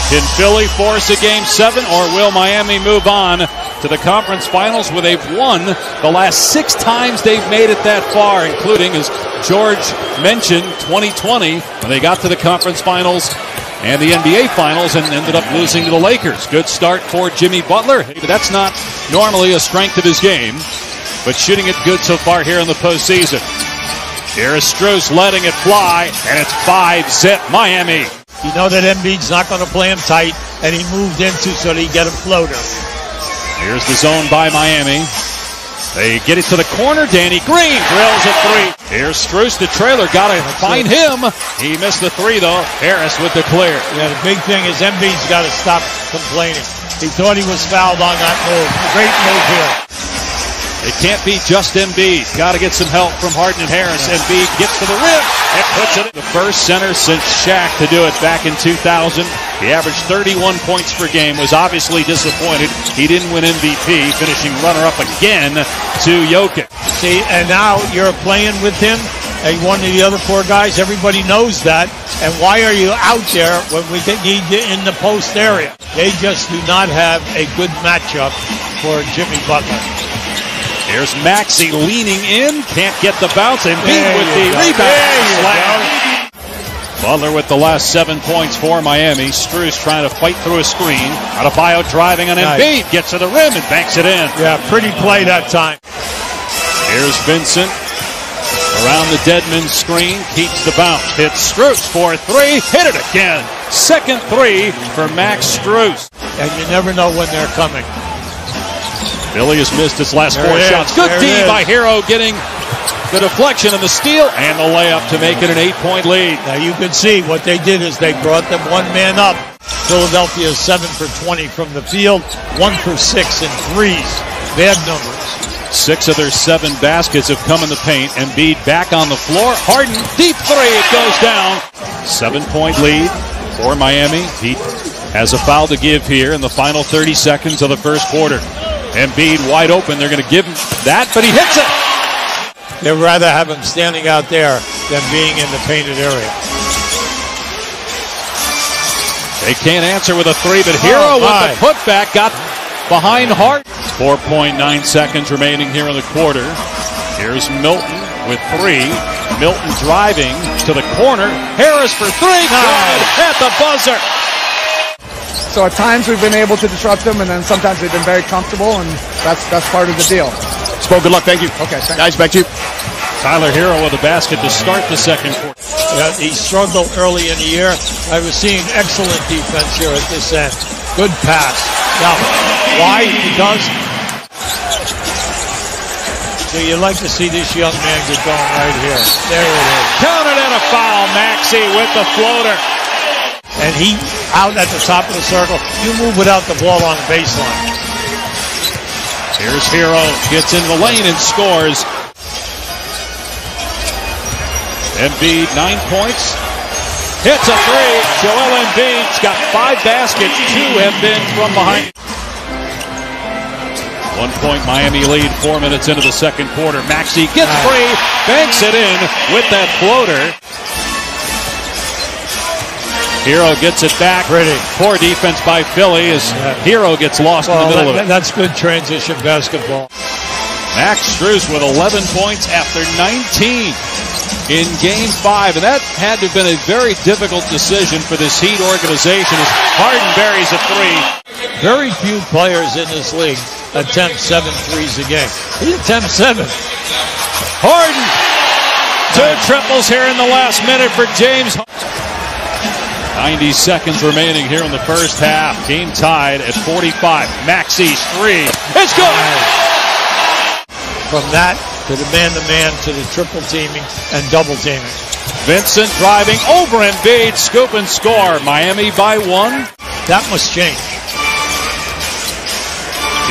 Can Philly force a Game 7, or will Miami move on to the conference finals where they've won the last 6 times they've made it that far, including, as George mentioned, 2020 when they got to the conference finals and the NBA finals and ended up losing to the Lakers. Good start for Jimmy Butler. That's not normally a strength of his game, but shooting it good so far here in the postseason. Here is Strus letting it fly, and it's 5-zip Miami. You know that Embiid's not going to play him tight, and he moved into so that he get a floater. Here's the zone by Miami. They get it to the corner. Danny Green drills a 3. Here's Strus, the trailer. Got to find him. He missed the 3, though. Harris with the clear. Yeah, the big thing is Embiid's got to stop complaining. He thought he was fouled on that move. Great move here. It can't be just Embiid. Got to get some help from Harden and Harris. Embiid gets to the rim and puts it in. The first center since Shaq to do it back in 2000. He averaged 31 points per game, was obviously disappointed. He didn't win MVP, finishing runner-up again to Jokic. See, and now you're playing with him and one of the other 4 guys. Everybody knows that. And why are you out there when we need you in the post area? They just do not have a good matchup for Jimmy Butler. Here's Maxey leaning in. Can't get the bounce. Embiid with the rebound. Butler with the last 7 points for Miami. Strus trying to fight through a screen. Adebayo driving on Embiid. Gets to the rim and banks it in. Yeah, pretty play that time. Here's Vincent around the Deadman screen. Keeps the bounce. Hits Strus for 3. Hit it again. Second 3 for Max Strus. And you never know when they're coming. Philly has missed its last 4 shots. Good D by Hero, getting the deflection and the steal and the layup to make it an 8-point lead. Now you can see what they did is they brought them 1 man up. Philadelphia is 7 for 20 from the field, 1 for 6 in threes. Bad numbers. 6 of their 7 baskets have come in the paint. Embiid back on the floor. Harden, deep 3, it goes down. 7-point lead for Miami. He has a foul to give here in the final 30 seconds of the first quarter. Embiid wide open. They're going to give him that, but he hits it. They'd rather have him standing out there than being in the painted area. They can't answer with a 3, but Hero with the putback got behind Hart. 4.9 seconds remaining here in the quarter. Here's Milton with 3. Milton driving to the corner. Harris for 3. Good at the buzzer. So at times we've been able to disrupt them, and then sometimes they've been very comfortable, and that's part of the deal. Spo, good luck. Thank you. Okay, thanks. Guys, back to you. Tyler Hero with a basket to start the second quarter. Yeah, he struggled early in the year. I was seeing excellent defense here at this end. Good pass. Now, why? Because so you like to see this young man get going right here. There it is. Counted and a foul. Maxey with the floater. And he out at the top of the circle. You move without the ball on the baseline. Here's Hero. Gets in the lane and scores. Embiid, 9 points. Hits a 3. Joel Embiid's got 5 baskets. 2 have been from behind. 1-point Miami lead, 4 minutes into the second quarter. Maxey gets free, banks it in with that floater. Hero gets it back. Pretty. Poor defense by Philly as Hero gets lost in the middle of it. That's good transition basketball. Max Strus with 11 points after 19 in Game 5. And that had to have been a very difficult decision for this Heat organization as Harden buries a 3. Very few players in this league attempt 7 threes a game. He attempts 7. Harden! 2 triples here in the last minute for James. 90 seconds remaining here in the first half. Game tied at 45. Maxey's 3. It's good! From that to the man-to-man to the triple teaming and double teaming. Vincent driving over Embiid. Scoop and score. Miami by 1. That must change.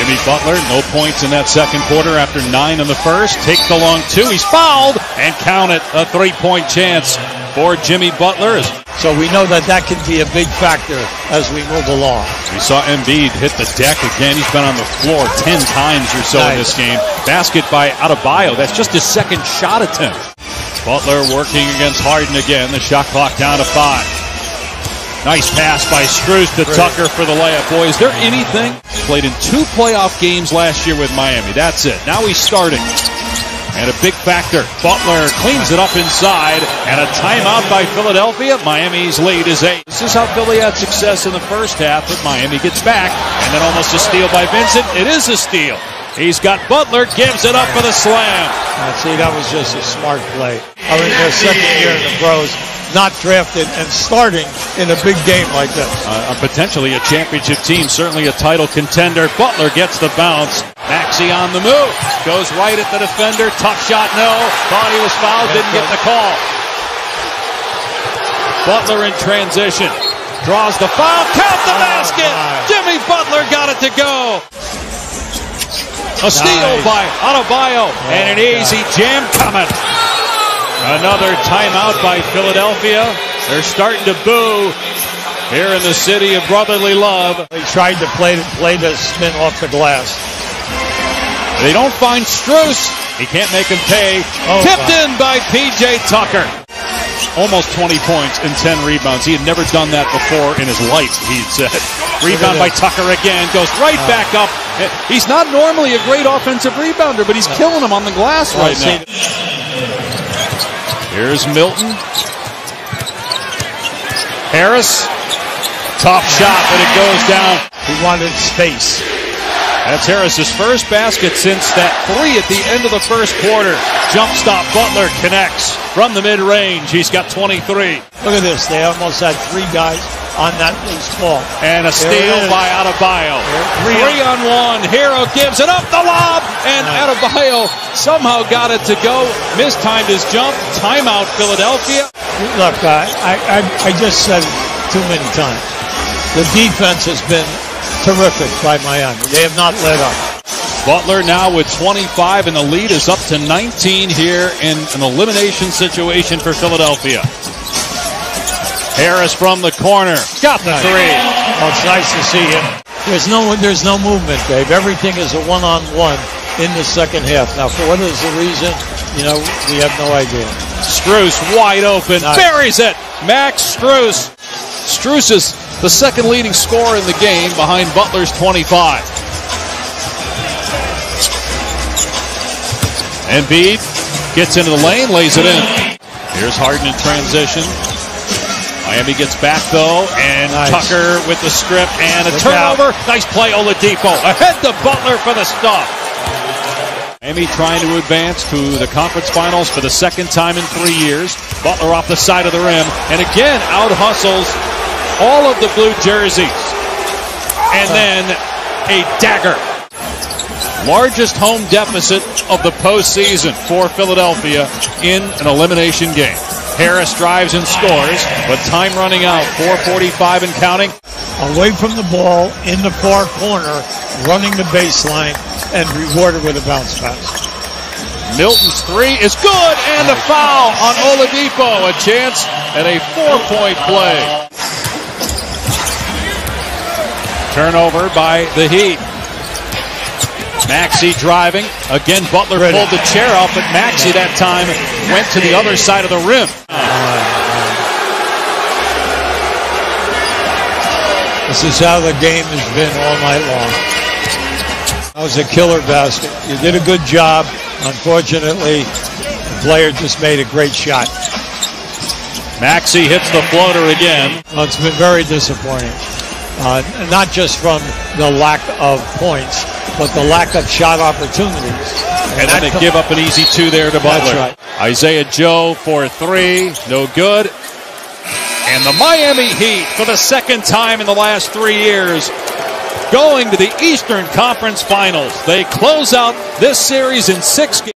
Jimmy Butler, no points in that second quarter after 9 in the first. Takes the long 2. He's fouled and count it. A 3-point chance for Jimmy Butler. So we know that can be a big factor as we move along. We saw Embiid hit the deck again. He's been on the floor 10 times or so in this game. Basket by Adebayo. That's just his second shot attempt. Butler working against Harden again. The shot clock down to 5. Nice pass by Strus to Tucker for the layup. Boy, is there anything? Played in 2 playoff games last year with Miami. That's it. Now he's starting. And a big factor. Butler cleans it up inside. And a timeout by Philadelphia. Miami's lead is 8. This is how Philly had success in the first half, but Miami gets back. And then almost a steal by Vincent. It is a steal. He's got Butler, gives it up for the slam. See, that was just a smart play. I mean, their second year in the pros, not drafted and starting in a big game like this. Potentially a championship team, certainly a title contender. Butler gets the bounce. Maxey on the move. Goes right at the defender. Tough shot, no. Thought he was fouled, didn't get the call. Butler in transition. Draws the foul. Count the basket. Jimmy Butler got it to go. A steal by Adebayo, and an easy jam coming. Another timeout by Philadelphia. They're starting to boo here in the city of brotherly love. They tried to play the spin off the glass. They don't find Strus. He can't make him pay. Tipped in by P.J. Tucker. Almost 20 points and 10 rebounds. He had never done that before in his life, he said. Rebound by Tucker again. Goes right back up. He's not normally a great offensive rebounder, but he's killing him on the glass right now. Here's Milton. Harris. Tough shot, but it goes down. He wanted space. That's Harris's first basket since that 3 at the end of the first quarter. Jump stop, Butler connects from the mid-range. He's got 23. Look at this. They almost had 3 guys on that loose ball. And a steal by Adebayo. 3-on-1. Hero gives it up the lob. And Adebayo somehow got it to go. Mistimed his jump. Timeout, Philadelphia. Look, I just said it too many times. The defense has been terrific by Miami. They have not let up. Butler now with 25, and the lead is up to 19 here in an elimination situation for Philadelphia. Harris from the corner. Got the 3. Oh, it's nice to see him. There's no movement, Dave. Everything is a one-on-one in the second half. Now, for what is the reason, we have no idea. Strus wide open. Nice. Buries it. Max Strus. Strus is the second leading scorer in the game behind Butler's 25. Embiid gets into the lane, lays it in. Here's Harden in transition. Miami gets back, though, and Tucker with the strip and a turnover. Nice play, Oladipo. Ahead to Butler for the stop. Miami trying to advance to the conference finals for the second time in 3 years. Butler off the side of the rim, and again out-hustles all of the blue jerseys. And then a dagger. Largest home deficit of the postseason for Philadelphia in an elimination game. Harris drives and scores, but time running out. 4:45 and counting. Away from the ball, in the far corner, running the baseline, and rewarded with a bounce pass. Milton's 3 is good, and a foul on Oladipo. A chance at a 4-point play. Turnover by the Heat. Maxey driving. Again, Butler pulled the chair up, but Maxey that time went to the other side of the rim. This is how the game has been all night long. That was a killer basket. You did a good job. Unfortunately, the player just made a great shot. Maxey hits the floater again. Well, it's been very disappointing. Not just from the lack of points, but the lack of shot opportunities. And then they give up an easy 2 there to Butler. That's right. Isaiah Joe for 3, no good. And the Miami Heat, for the second time in the last 3 years, going to the Eastern Conference Finals. They close out this series in 6 games.